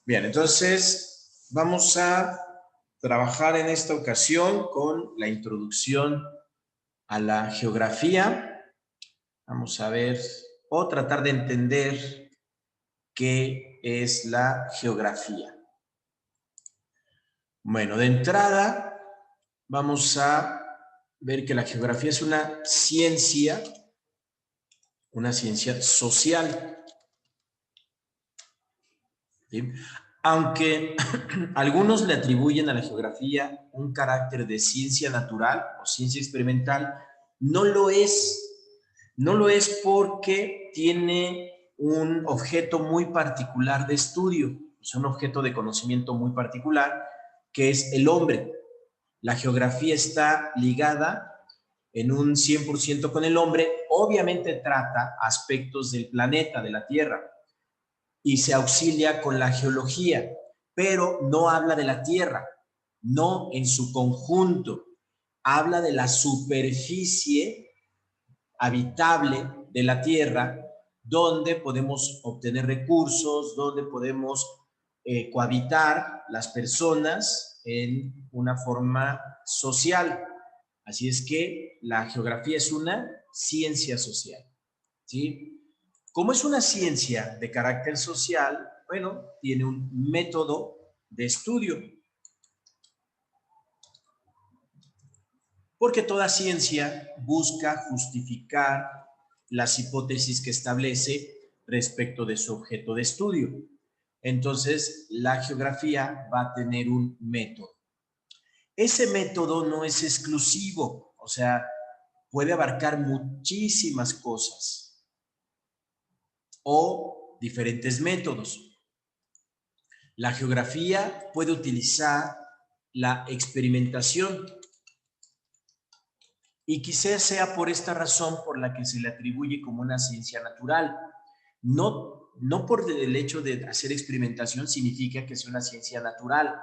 Bien, entonces vamos a trabajar en esta ocasión con la introducción a la geografía. Vamos a ver o tratar de entender qué es la geografía. Bueno, de entrada vamos a ver que la geografía es una ciencia social. ¿Sí? Aunque algunos le atribuyen a la geografía un carácter de ciencia natural o ciencia experimental, no lo es. No lo es porque tiene un objeto muy particular de estudio, es un objeto de conocimiento muy particular, que es el hombre. La geografía está ligada en un 100% con el hombre, obviamente trata aspectos del planeta, de la Tierra, y se auxilia con la geología, pero no habla de la Tierra, no en su conjunto, habla de la superficie habitable de la Tierra, donde podemos obtener recursos, donde podemos cohabitar las personas en una forma social. Así es que la geografía es una ciencia social, ¿sí? Como es una ciencia de carácter social, bueno, tiene un método de estudio, porque toda ciencia busca justificar las hipótesis que establece respecto de su objeto de estudio. Entonces, la geografía va a tener un método. Ese método no es exclusivo, o sea, puede abarcar muchísimas cosas o diferentes métodos. La geografía puede utilizar la experimentación y quizás sea por esta razón por la que se le atribuye como una ciencia natural. No por el hecho de hacer experimentación significa que sea una ciencia natural.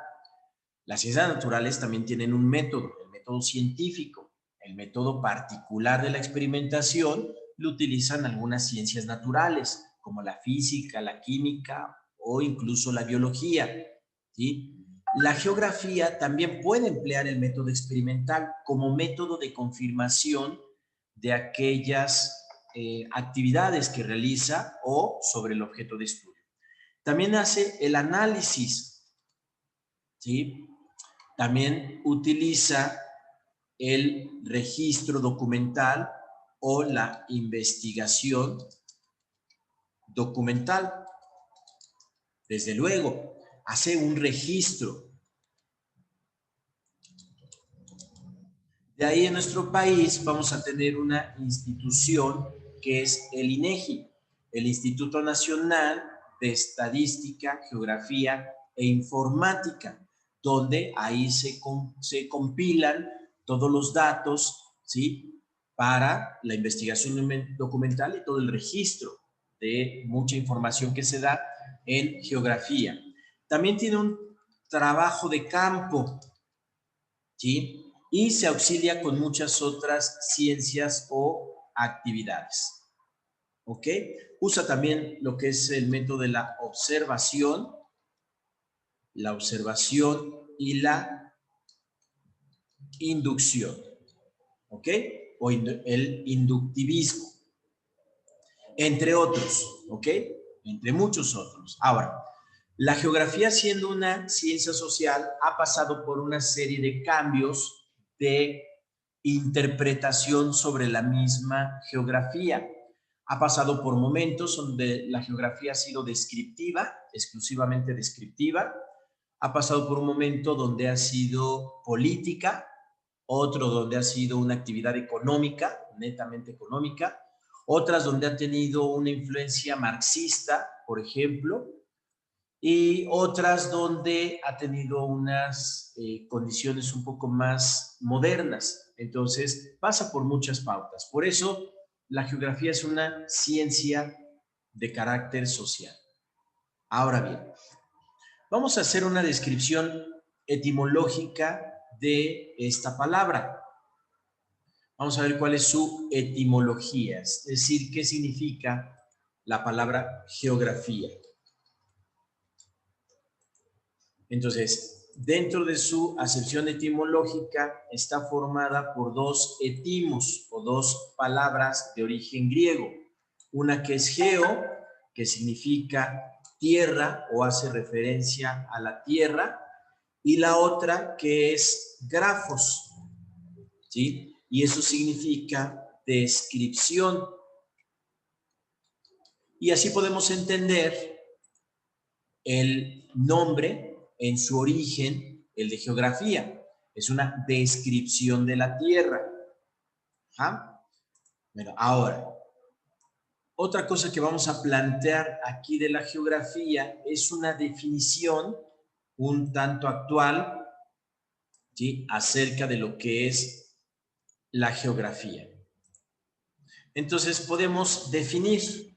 Las ciencias naturales también tienen un método, el método científico. El método particular de la experimentación lo utilizan algunas ciencias naturales, como la física, la química o incluso la biología, ¿sí? La geografía también puede emplear el método experimental como método de confirmación de aquellas actividades que realiza o sobre el objeto de estudio. También hace el análisis, ¿sí? También utiliza el registro documental o la investigación documental. Desde luego, hace un registro. De ahí en nuestro país vamos a tener una institución que es el INEGI, el Instituto Nacional de Estadística, Geografía e Informática, donde ahí se compilan todos los datos, ¿sí? Para la investigación documental y todo el registro de mucha información que se da en geografía. También tiene un trabajo de campo, ¿sí? Y se auxilia con muchas otras ciencias o actividades. ¿Ok? Usa también lo que es el método de la observación y la inducción. ¿Ok? O el inductivismo. Entre otros. ¿Ok? Entre muchos otros. Ahora, la geografía, siendo una ciencia social, ha pasado por una serie de cambios de interpretación sobre la misma geografía. Ha pasado por momentos donde la geografía ha sido descriptiva, exclusivamente descriptiva. Ha pasado por un momento donde ha sido política, otro donde ha sido una actividad económica, netamente económica, otras donde ha tenido una influencia marxista, por ejemplo, y otras donde ha tenido unas condiciones un poco más modernas. Entonces, pasa por muchas pautas. Por eso, la geografía es una ciencia de carácter social. Ahora bien, vamos a hacer una descripción etimológica de esta palabra. Vamos a ver cuál es su etimología, es decir, qué significa la palabra geografía. Entonces, dentro de su acepción etimológica está formada por dos etimos o dos palabras de origen griego. Una que es geo, que significa tierra o hace referencia a la tierra, y la otra que es grafos, ¿sí? Y eso significa descripción. Y así podemos entender el nombre en su origen, el de geografía. Es una descripción de la tierra. ¿Ah? Bueno, ahora, otra cosa que vamos a plantear aquí de la geografía es una definición un tanto actual, ¿sí?, acerca de lo que es la geografía. Entonces podemos definir,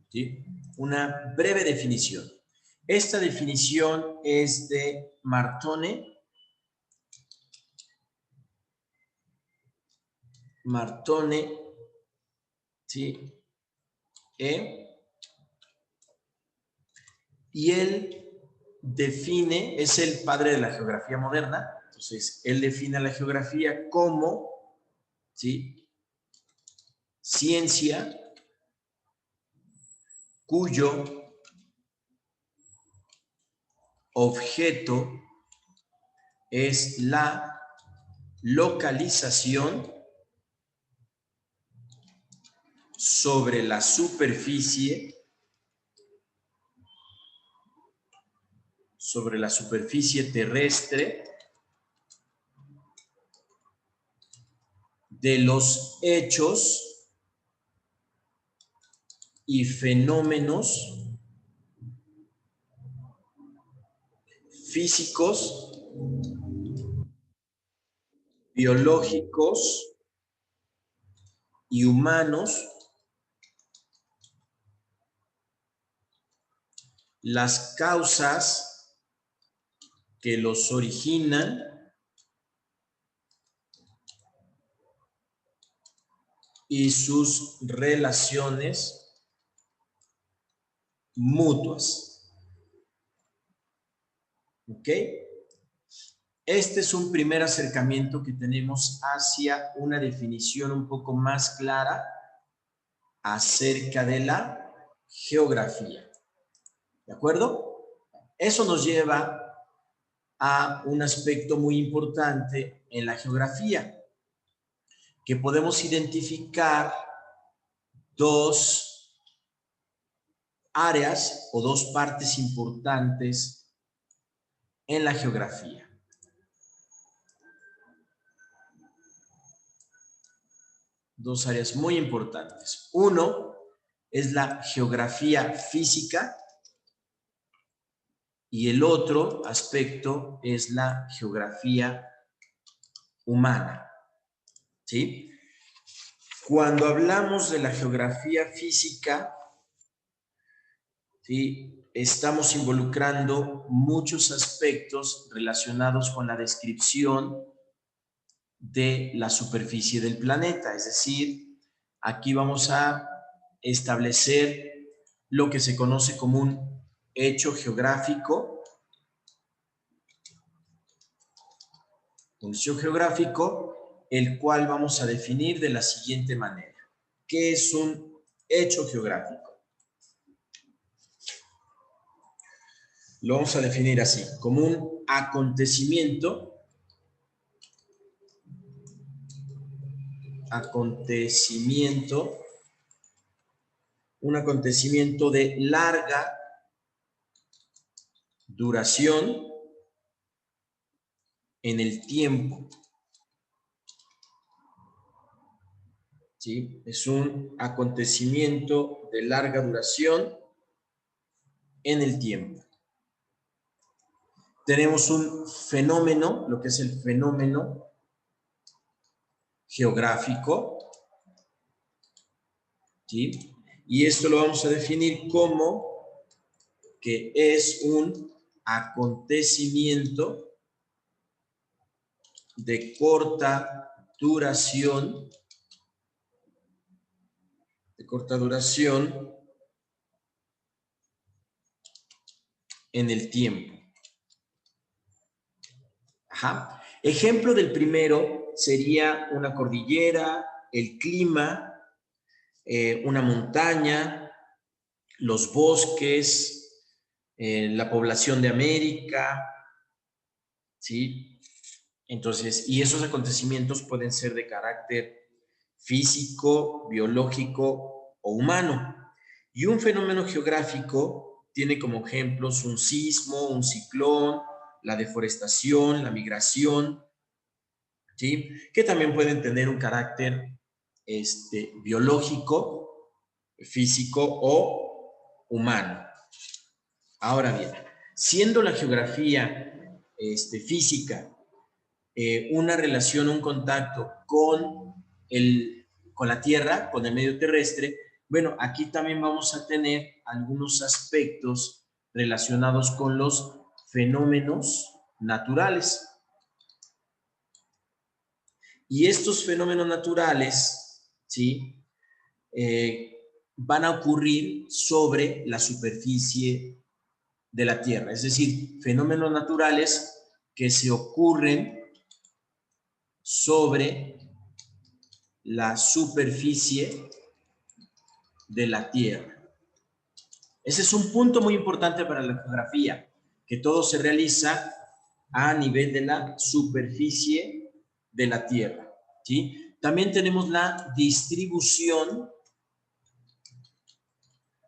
¿sí?, una breve definición. Esta definición es de Martone, ¿sí? Y él define, es el padre de la geografía moderna, entonces él define la geografía como, ¿sí?, ciencia cuyo objeto es la localización sobre la superficie terrestre de los hechos y fenómenos físicos, biológicos y humanos, las causas que los originan y sus relaciones mutuas. ¿Ok? Este es un primer acercamiento que tenemos hacia una definición un poco más clara acerca de la geografía. ¿De acuerdo? Eso nos lleva a un aspecto muy importante en la geografía, que podemos identificar dos áreas o dos partes importantes en la geografía. Dos áreas muy importantes. Uno es la geografía física y el otro aspecto es la geografía humana. ¿Sí? Cuando hablamos de la geografía física, ¿sí?, estamos involucrando muchos aspectos relacionados con la descripción de la superficie del planeta. Es decir, aquí vamos a establecer lo que se conoce como un hecho geográfico. Un hecho geográfico, el cual vamos a definir de la siguiente manera. ¿Qué es un hecho geográfico? Lo vamos a definir así, como un acontecimiento de larga duración en el tiempo. ¿Sí? Es un acontecimiento de larga duración en el tiempo. Tenemos un fenómeno, lo que es el fenómeno geográfico, ¿sí? Y esto lo vamos a definir como que es un acontecimiento de corta duración, en el tiempo. Ajá. Ejemplo del primero sería una cordillera, el clima, una montaña, los bosques, la población de América, ¿sí? Entonces, y esos acontecimientos pueden ser de carácter físico, biológico o humano. Y un fenómeno geográfico tiene como ejemplos un sismo, un ciclón, la deforestación, la migración, ¿sí? Que también pueden tener un carácter biológico, físico o humano. Ahora bien, siendo la geografía física una relación, un contacto con la Tierra, con el medio terrestre, bueno, aquí también vamos a tener algunos aspectos relacionados con los fenómenos naturales. Y estos fenómenos naturales, ¿sí? Van a ocurrir sobre la superficie de la Tierra, es decir, fenómenos naturales que se ocurren sobre la superficie de la Tierra. Ese es un punto muy importante para la geografía, que todo se realiza a nivel de la superficie de la Tierra, ¿sí? También tenemos la distribución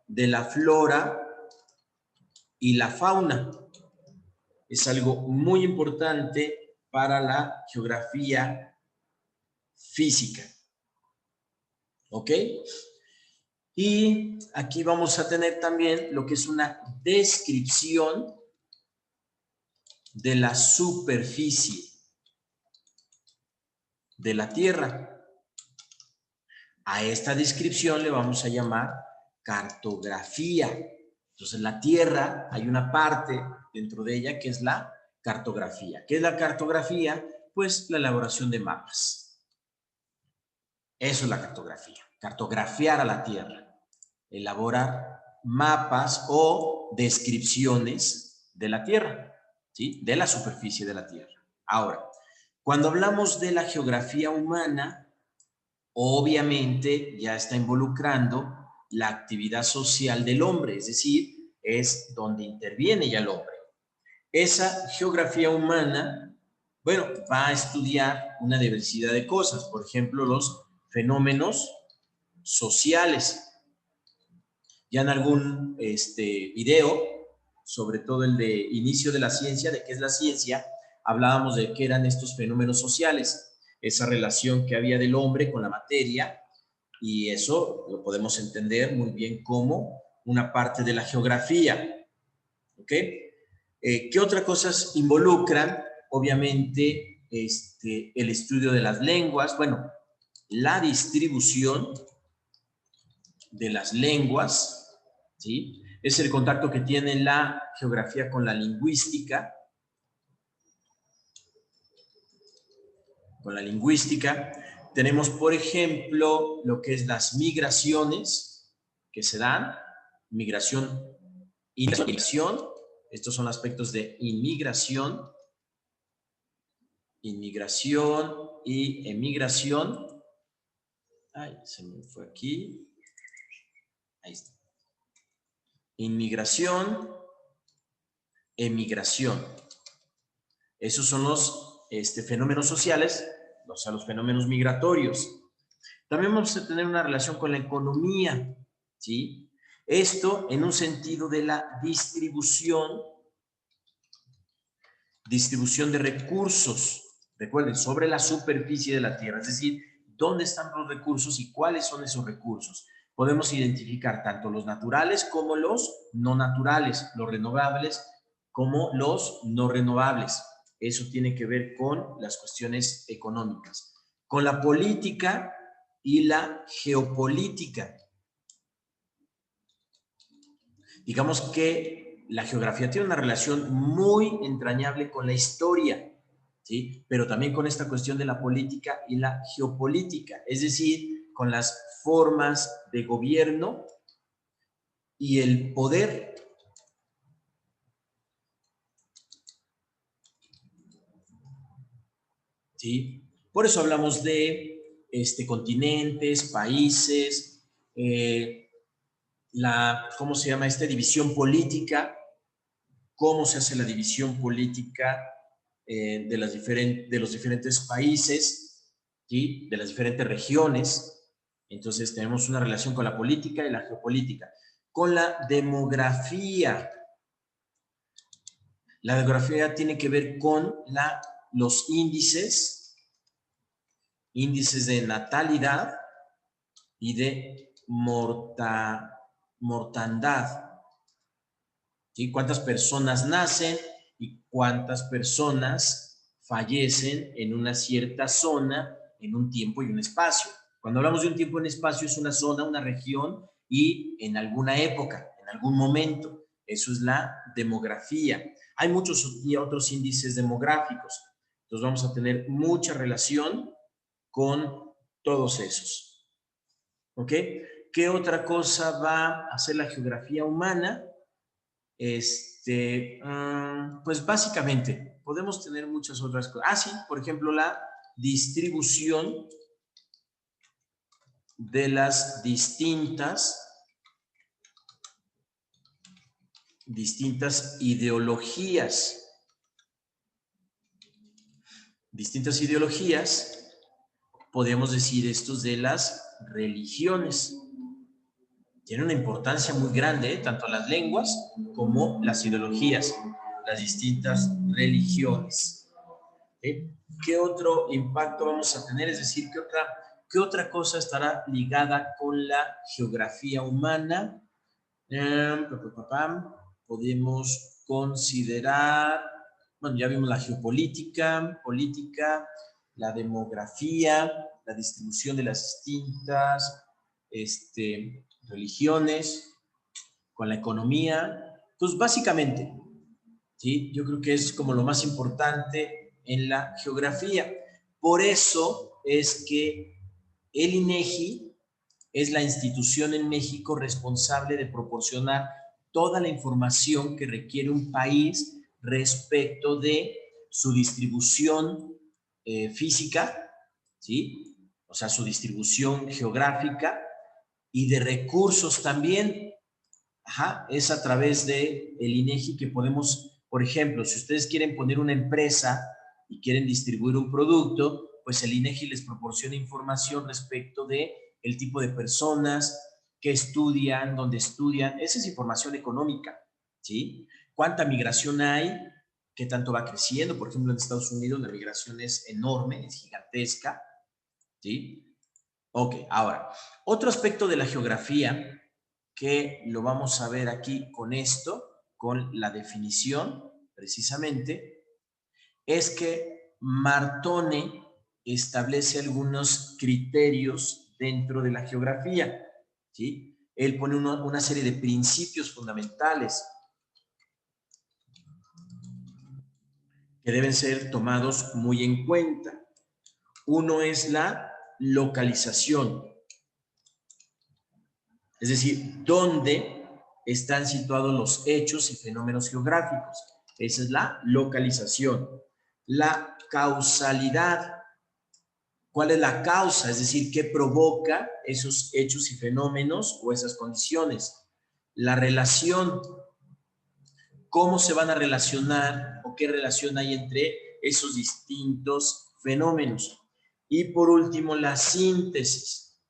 de la flora y la fauna. Es algo muy importante para la geografía física. ¿Ok? Y aquí vamos a tener también lo que es una descripción de la superficie de la Tierra. A esta descripción le vamos a llamar cartografía. Entonces, la Tierra, hay una parte dentro de ella que es la cartografía. ¿Qué es la cartografía? Pues la elaboración de mapas. Eso es la cartografía. Cartografiar a la Tierra. Elaborar mapas o descripciones de la Tierra, ¿sí? De la superficie de la Tierra. Ahora, cuando hablamos de la geografía humana, obviamente ya está involucrando la actividad social del hombre, es decir, es donde interviene ya el hombre. Esa geografía humana, bueno, va a estudiar una diversidad de cosas, por ejemplo, los fenómenos sociales. Ya en algún video, sobre todo el de inicio de la ciencia, de qué es la ciencia, hablábamos de qué eran estos fenómenos sociales, esa relación que había del hombre con la materia, y eso lo podemos entender muy bien como una parte de la geografía. ¿Ok? ¿Qué otras cosas involucran? Obviamente, el estudio de las lenguas, bueno, la distribución de las lenguas, ¿sí? Es el contacto que tiene la geografía con la lingüística. Con la lingüística. Tenemos, por ejemplo, lo que es las migraciones que se dan, migración y migración. Estos son aspectos de inmigración, inmigración y emigración. Ay, se me fue aquí. Ahí está. Inmigración, emigración. Esos son los fenómenos sociales, o sea, los fenómenos migratorios. También vamos a tener una relación con la economía, ¿sí? Esto en un sentido de la distribución de recursos. Recuerden, sobre la superficie de la Tierra, es decir, dónde están los recursos y cuáles son esos recursos. Podemos identificar tanto los naturales como los no naturales, los renovables como los no renovables. Eso tiene que ver con las cuestiones económicas. Con la política y la geopolítica. Digamos que la geografía tiene una relación muy entrañable con la historia, ¿sí? Pero también con esta cuestión de la política y la geopolítica, es decir, con las formas de gobierno y el poder. ¿sí? Por eso hablamos de continentes, países, ¿cómo se llama? División política, cómo se hace la división política de los diferentes países, ¿sí? De las diferentes regiones. Entonces tenemos una relación con la política y la geopolítica. Con la demografía. La demografía tiene que ver con los índices de natalidad y de mortandad. ¿Sí? ¿Cuántas personas nacen y cuántas personas fallecen en una cierta zona, en un tiempo y un espacio? Cuando hablamos de un tiempo y un espacio, es una zona, una región y en alguna época, en algún momento. Eso es la demografía. Hay muchos y otros índices demográficos. Entonces vamos a tener mucha relación con todos esos. ¿Ok? ¿Qué otra cosa va a hacer la geografía humana? Pues básicamente podemos tener muchas otras cosas. Sí, por ejemplo, la distribución de las distintas ideologías. Distintas ideologías, podemos decir estos de las religiones. Tiene una importancia muy grande, tanto las lenguas como las ideologías, las distintas religiones. ¿Qué otro impacto vamos a tener? Es decir, ¿qué otra cosa estará ligada con la geografía humana? Podemos considerar, bueno, ya vimos la geopolítica, la demografía, la distribución de las distintas religiones, con la economía. Pues básicamente, ¿sí? Yo creo que es como lo más importante en la geografía. Por eso es que el INEGI es la institución en México responsable de proporcionar toda la información que requiere un país respecto de su distribución física, ¿sí? O sea, su distribución geográfica y de recursos también. Es a través de el INEGI que podemos, por ejemplo, si ustedes quieren poner una empresa y quieren distribuir un producto, pues el INEGI les proporciona información respecto de el tipo de personas que estudian, dónde estudian. Esa es información económica, ¿sí? ¿Cuánta migración hay? ¿Qué tanto va creciendo? Por ejemplo, en Estados Unidos la migración es enorme, es gigantesca, ¿sí? Ok, ahora, otro aspecto de la geografía que lo vamos a ver aquí con esto, con la definición, precisamente, es que Martone establece algunos criterios dentro de la geografía, ¿sí? Él pone una serie de principios fundamentales que deben ser tomados muy en cuenta. Uno es la localización, es decir, dónde están situados los hechos y fenómenos geográficos. Esa es la localización. La causalidad. ¿Cuál es la causa? Es decir, ¿qué provoca esos hechos y fenómenos o esas condiciones? La relación. ¿Cómo se van a relacionar o qué relación hay entre esos distintos fenómenos? Y por último, la síntesis.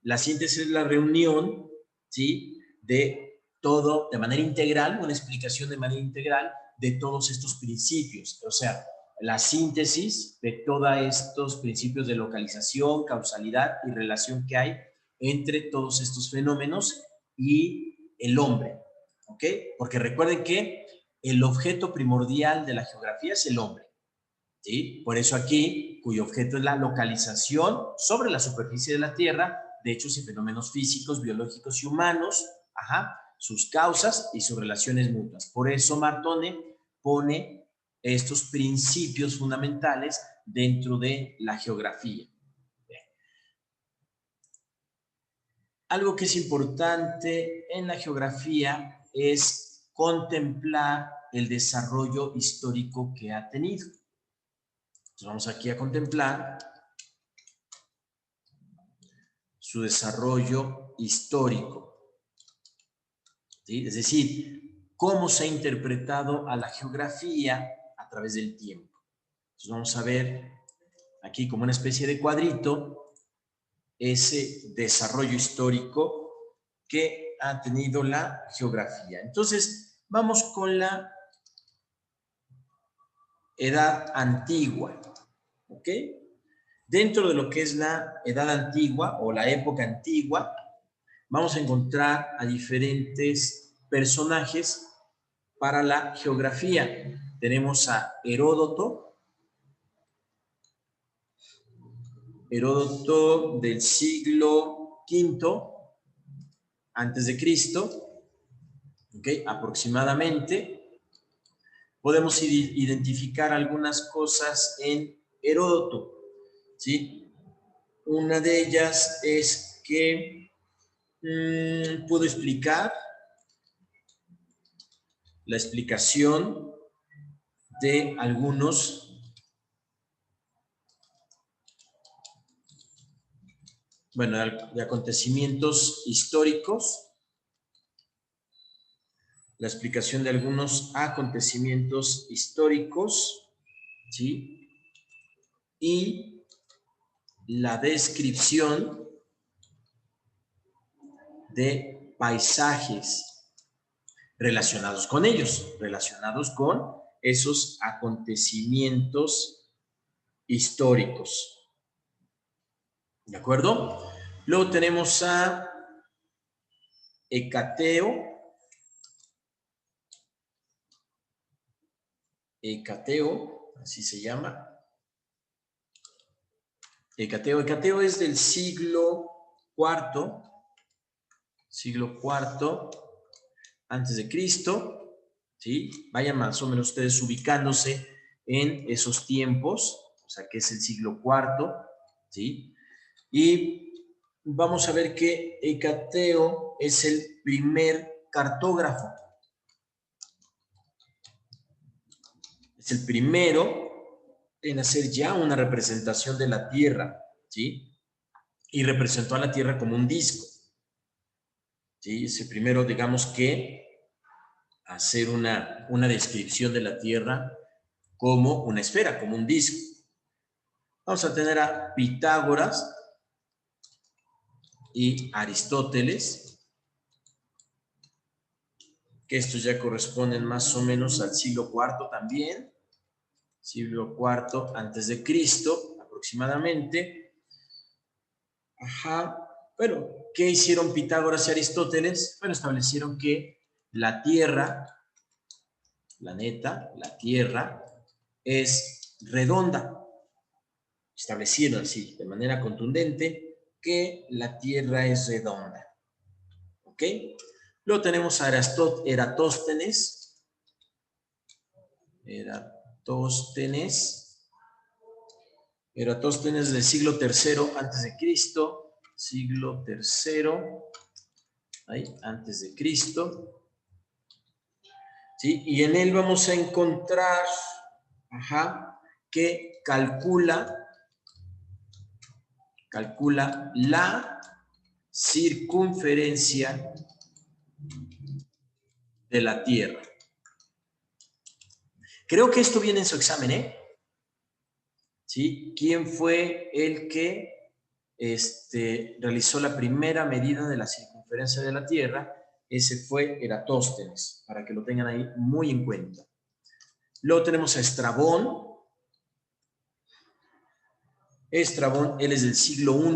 La síntesis es la reunión, ¿sí? De todo, de manera integral, una explicación de manera integral de todos estos principios. O sea, la síntesis de todos estos principios de localización, causalidad y relación que hay entre todos estos fenómenos y el hombre. ¿Ok? Porque recuerden que el objeto primordial de la geografía es el hombre. ¿Sí? Por eso aquí, cuyo objeto es la localización sobre la superficie de la Tierra de hechos y fenómenos físicos, biológicos y humanos, sus causas y sus relaciones mutuas. Por eso Martone pone estos principios fundamentales dentro de la geografía. Algo que es importante en la geografía es contemplar el desarrollo histórico que ha tenido. Entonces vamos aquí a contemplar su desarrollo histórico, ¿sí? Es decir, cómo se ha interpretado a la geografía a través del tiempo. Entonces vamos a ver aquí como una especie de cuadrito ese desarrollo histórico que ha tenido la geografía. Entonces vamos con la Edad Antigua, ¿ok? Dentro de lo que es la Edad Antigua o la época antigua, vamos a encontrar a diferentes personajes para la geografía. Tenemos a Heródoto del siglo V antes de Cristo, ¿ok? Aproximadamente. Podemos identificar algunas cosas en Heródoto, ¿sí? Una de ellas es que puedo explicar la explicación de algunos, bueno, de acontecimientos históricos, la explicación de algunos acontecimientos históricos, ¿sí? Y la descripción de paisajes relacionados con ellos, relacionados con esos acontecimientos históricos. ¿De acuerdo? Luego tenemos a Hecateo. Hecateo, así se llama. Hecateo es del siglo IV antes de Cristo, ¿sí? Vayan más o menos ustedes ubicándose en esos tiempos, o sea que es el siglo IV, ¿sí? Y vamos a ver que Hecateo es el primer cartógrafo. Es el primero en hacer ya una representación de la Tierra, ¿sí? Y representó a la Tierra como un disco, ¿sí? Es el primero, digamos que, hacer una descripción de la Tierra como una esfera, como un disco. Vamos a tener a Pitágoras y Aristóteles, que estos ya corresponden más o menos al siglo IV también, siglo IV antes de Cristo aproximadamente. Ajá. Bueno, ¿qué hicieron Pitágoras y Aristóteles? Bueno, establecieron que la Tierra, planeta, la Tierra, es redonda. Establecieron así, de manera contundente, que la Tierra es redonda. ¿Ok? Luego tenemos a Eratóstenes. Eratóstenes del siglo III antes de Cristo, siglo III, ahí, antes de Cristo, ¿sí? Y en él vamos a encontrar, que calcula la circunferencia de la Tierra. Creo que esto viene en su examen, ¿eh? ¿Sí? ¿Quién fue el que realizó la primera medida de la circunferencia de la Tierra? Ese fue Eratóstenes, para que lo tengan ahí muy en cuenta. Luego tenemos a Estrabón. Estrabón, él es del siglo I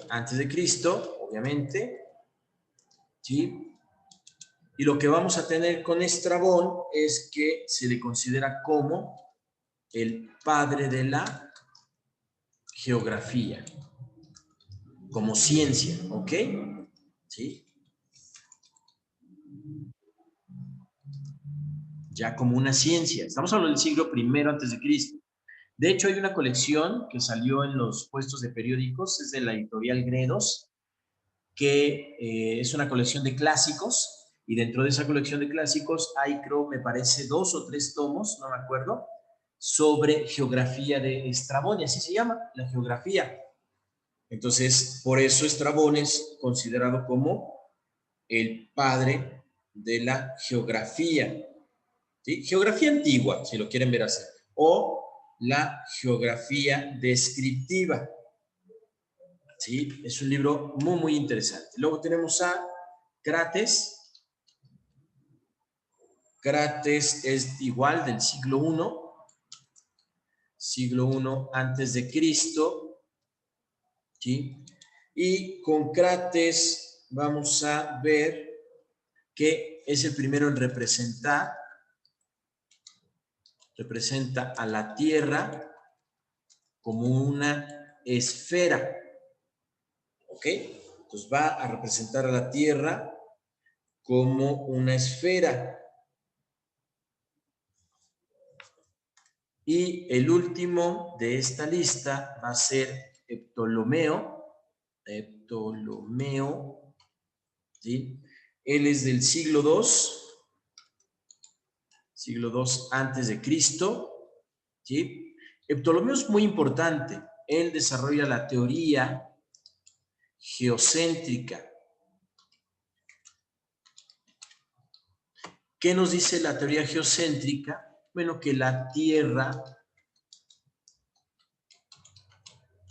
antes de Cristo, obviamente. ¿Sí? Y lo que vamos a tener con Estrabón es que se le considera como el padre de la geografía, como ciencia, ¿ok? ¿Sí? Ya como una ciencia. Estamos hablando del siglo I antes de Cristo. De hecho, hay una colección que salió en los puestos de periódicos, es de la editorial Gredos, que es una colección de clásicos Y dentro de esa colección de clásicos hay, creo, me parece, 2 o 3 tomos, no me acuerdo, sobre geografía de Estrabón, y así se llama, la geografía. Entonces, por eso Estrabón es considerado como el padre de la geografía. ¿Sí? Geografía antigua, si lo quieren ver así, o la geografía descriptiva. ¿Sí? Es un libro muy, muy interesante. Luego tenemos a Crates. Crates es igual del siglo I antes de Cristo. ¿Sí? Y con Crates vamos a ver que es el primero en representa a la Tierra como una esfera. ¿Ok? Entonces va a representar a la Tierra como una esfera. Y el último de esta lista va a ser Ptolomeo. ¿Sí? Él es del siglo II antes de Cristo. ¿Sí? Ptolomeo es muy importante. Él desarrolla la teoría geocéntrica. ¿Qué nos dice la teoría geocéntrica? Bueno, que la Tierra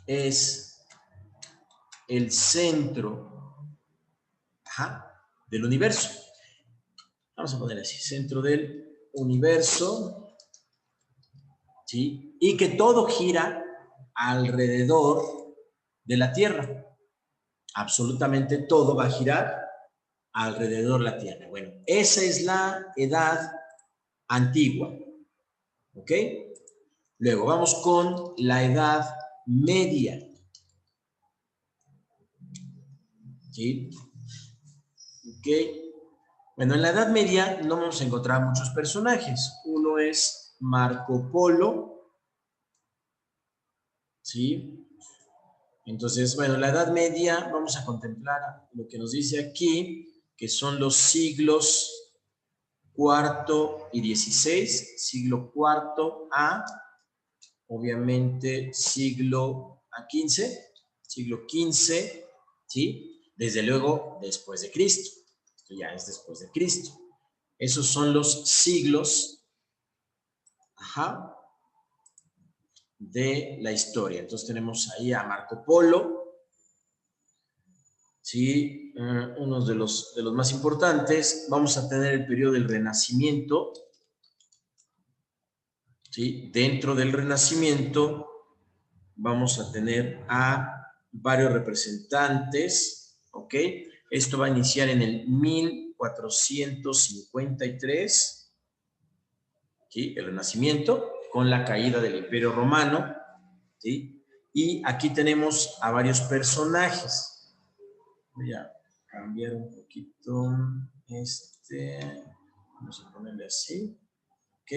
es el centro del universo. Vamos a poner así, centro del universo, ¿sí? Y que todo gira alrededor de la Tierra. Absolutamente todo va a girar alrededor de la Tierra. Bueno, esa es la edad antigua, ¿ok? Luego vamos con la edad media, ¿sí? ¿Ok? Bueno, en la Edad Media no vamos a encontrar muchos personajes. Uno es Marco Polo, ¿sí? Entonces, bueno, en la Edad Media vamos a contemplar lo que nos dice aquí, que son los siglos IV y XVI, siglo IV a, obviamente, siglo XV, ¿sí? Desde luego, después de Cristo. Esto ya es después de Cristo. Esos son los siglos de la historia. Entonces tenemos ahí a Marco Polo, ¿sí? Uno de los más importantes. Vamos a tener el periodo del Renacimiento, ¿sí? Dentro del Renacimiento vamos a tener a varios representantes, ¿ok? Esto va a iniciar en el 1453, ¿sí? El Renacimiento, con la caída del Imperio Romano, ¿sí? Y aquí tenemos a varios personajes. Voy a cambiar un poquito vamos a ponerle así, ¿ok?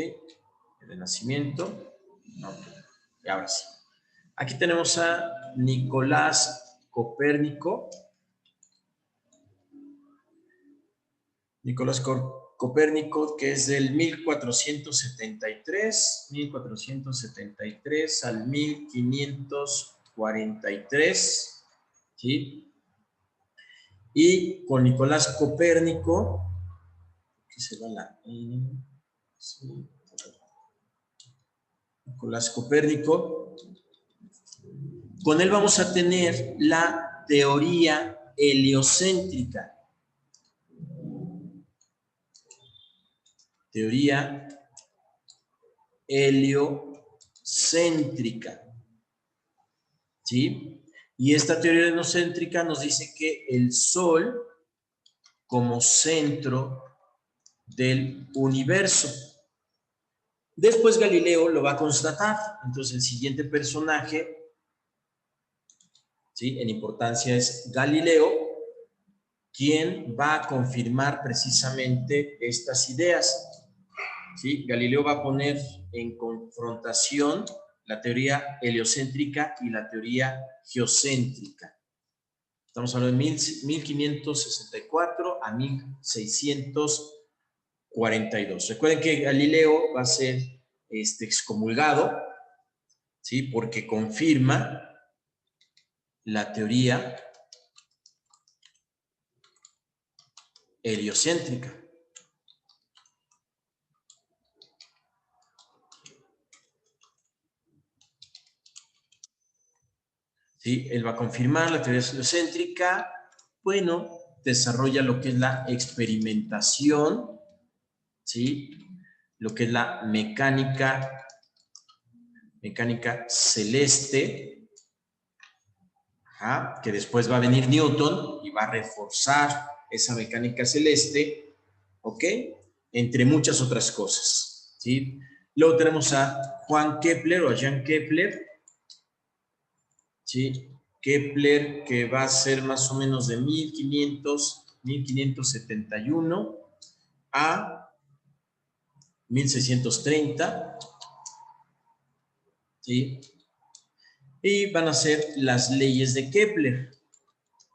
El Renacimiento, okay. Y ahora sí. Aquí tenemos a Nicolás Copérnico. Copérnico, que es del 1473 al 1543, ¿sí? Y con Nicolás Copérnico, aquí se va la N, ¿sí? Nicolás Copérnico, con él vamos a tener la teoría heliocéntrica. Teoría heliocéntrica, ¿sí? Y esta teoría heliocéntrica nos dice que el Sol como centro del universo. Después Galileo lo va a constatar. Entonces el siguiente personaje, ¿sí? En importancia es Galileo, quien va a confirmar precisamente estas ideas. ¿Sí? Galileo va a poner en confrontación la teoría heliocéntrica y la teoría geocéntrica. Estamos hablando de 1564 a 1642. Recuerden que Galileo va a ser excomulgado, ¿sí? Porque confirma la teoría heliocéntrica. ¿Sí? Él va a confirmar la teoría heliocéntrica. Bueno, desarrolla lo que es la experimentación, ¿sí? Lo que es la mecánica celeste, que después va a venir Newton y va a reforzar esa mecánica celeste, ¿ok? Entre muchas otras cosas, ¿sí? Luego tenemos a Juan Kepler o a Jean Kepler, ¿sí? Kepler, que va a ser más o menos de 1571 a 1630, ¿sí? Y van a ser las leyes de Kepler.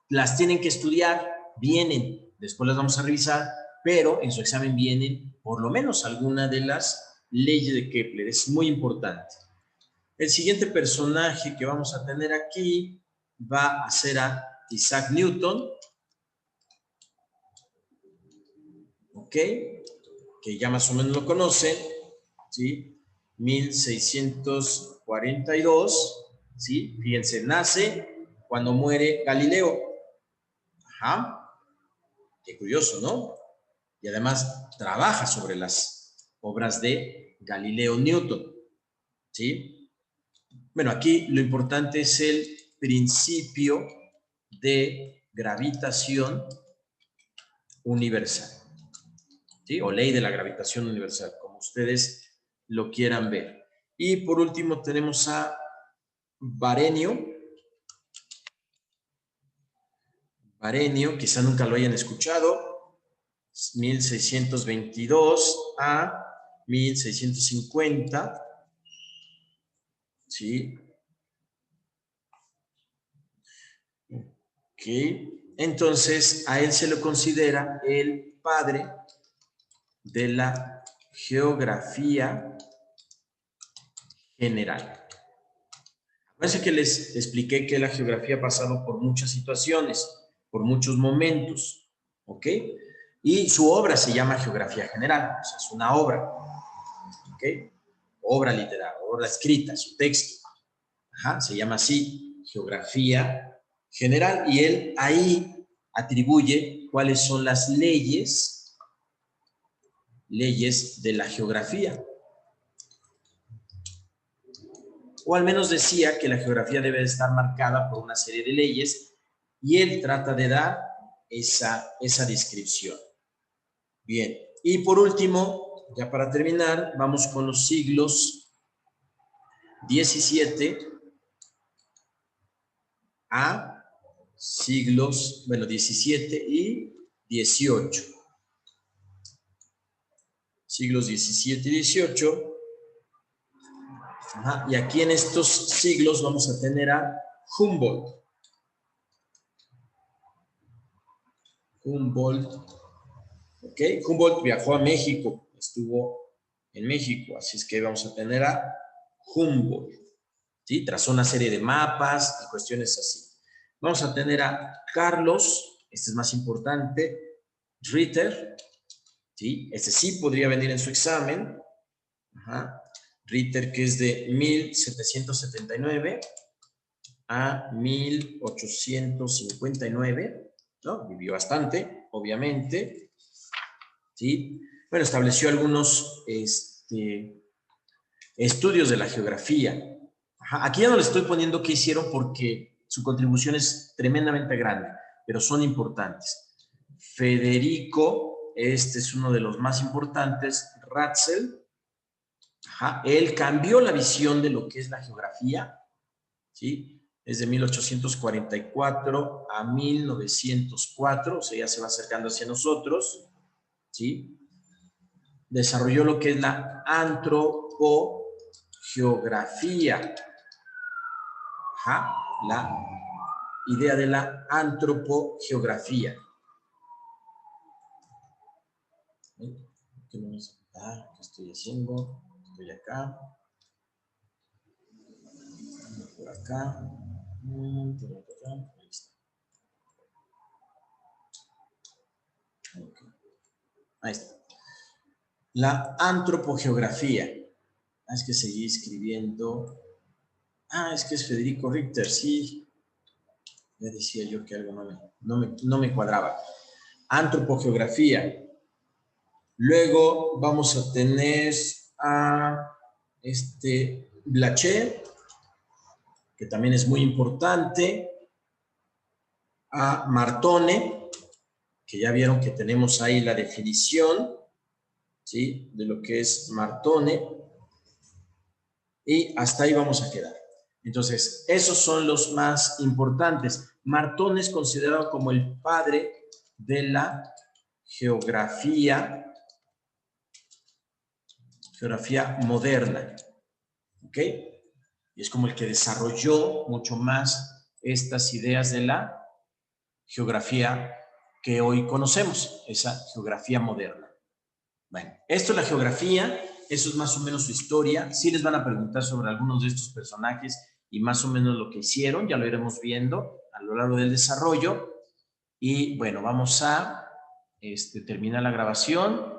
Las tienen que estudiar, vienen, después las vamos a revisar, pero en su examen vienen por lo menos alguna de las leyes de Kepler. Es muy importante. El siguiente personaje que vamos a tener aquí va a ser a Isaac Newton, ¿ok? Que ya más o menos lo conocen, ¿sí? 1642, ¿sí? Fíjense, nace cuando muere Galileo. Ajá. Qué curioso, ¿no? Y además trabaja sobre las obras de Galileo Newton, ¿sí? Bueno, aquí lo importante es el principio de gravitación universal, ¿sí? O ley de la gravitación universal, como ustedes lo quieran ver. Y por último tenemos a Varenio. Varenio, quizá nunca lo hayan escuchado, 1622 a 1650, ¿sí? Ok, entonces a él se lo considera el padre de la geografía general. Acuérdense que les expliqué que la geografía ha pasado por muchas situaciones, por muchos momentos, ¿ok? Y su obra se llama Geografía General, o sea, es una obra, ¿ok? Obra literaria, obra escrita, su texto. Ajá, se llama así, Geografía General, y él ahí atribuye cuáles son las leyes de la geografía. O al menos decía que la geografía debe estar marcada por una serie de leyes, y él trata de dar esa descripción. Bien, y por último, ya para terminar, vamos con los siglos 17 a siglos, bueno, 17 y 18. Siglos 17 y 18. Ajá, y aquí en estos siglos vamos a tener a Humboldt. ¿Ok? Humboldt viajó a México, estuvo en México, así es que vamos a tener a Humboldt, ¿sí? Trazó una serie de mapas y cuestiones así. Vamos a tener a Carlos, este es más importante, Ritter, ¿sí? Este sí podría venir en su examen. Ajá. Ritter, que es de 1779 a 1859, ¿no? Vivió bastante, obviamente, ¿sí? Bueno, estableció algunos estudios de la geografía. Ajá. Aquí ya no le estoy poniendo qué hicieron porque su contribución es tremendamente grande, pero son importantes. Federico, este es uno de los más importantes, Ratzel. Ajá. Él cambió la visión de lo que es la geografía, ¿sí? Es de 1844 a 1904, o sea, ya se va acercando hacia nosotros, ¿sí? Desarrolló lo que es la antropogeografía. Ajá, la idea de la antropogeografía. ¿Qué estoy haciendo? Estoy acá. Por acá. Ahí está. Okay. Ahí está. La antropogeografía. Es que seguí escribiendo. Es que es Federico Richter, sí. Ya decía yo que algo no me cuadraba. Antropogeografía. Luego vamos a tener a Blaché, que también es muy importante. A Martone, que ya vieron que tenemos ahí la definición, ¿sí? De lo que es Martone. Y hasta ahí vamos a quedar. Entonces, esos son los más importantes. Martone es considerado como el padre de la geografía moderna. ¿Ok? Y es como el que desarrolló mucho más estas ideas de la geografía que hoy conocemos, esa geografía moderna. Bueno, esto es la geografía, eso es más o menos su historia. Sí les van a preguntar sobre algunos de estos personajes y más o menos lo que hicieron, ya lo iremos viendo a lo largo del desarrollo. Y bueno, vamos a terminar la grabación